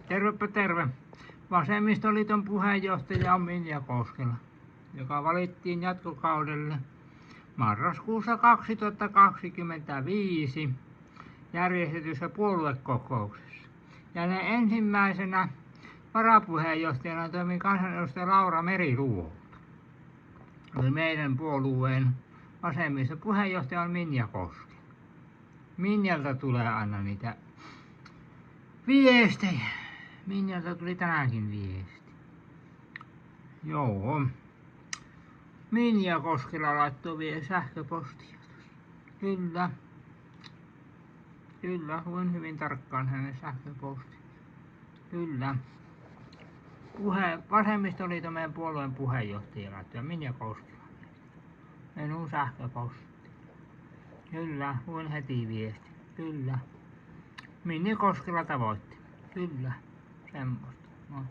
Tervepä terve. Vasemmistoliiton puheenjohtaja on Minja Koskela, joka valittiin jatkokaudelle marraskuussa 2025 järjestetyssä puoluekokouksessa. Ja ne ensimmäisenä varapuheenjohtajana toimi kansanedustaja Laura Meriluoto. Eli meidän puolueen vasemmiston puheenjohtaja on Minja Koskela. Minjalta tulee aina niitä viestejä. Minjalta tuli tänäänkin viesti. Joo. Minja Koskela laittoi vielä sähköpostia. Kyllä. Kyllä, luin hyvin tarkkaan hänen sähköpostinsa. Kyllä. Vasemmistoliiton meidän puolueen puheenjohtaja laittoi Minja Koskela. Minun sähköposti. Kyllä, luin heti viesti. Kyllä. Minja Koskela tavoitti. Kyllä. Semmoista. No.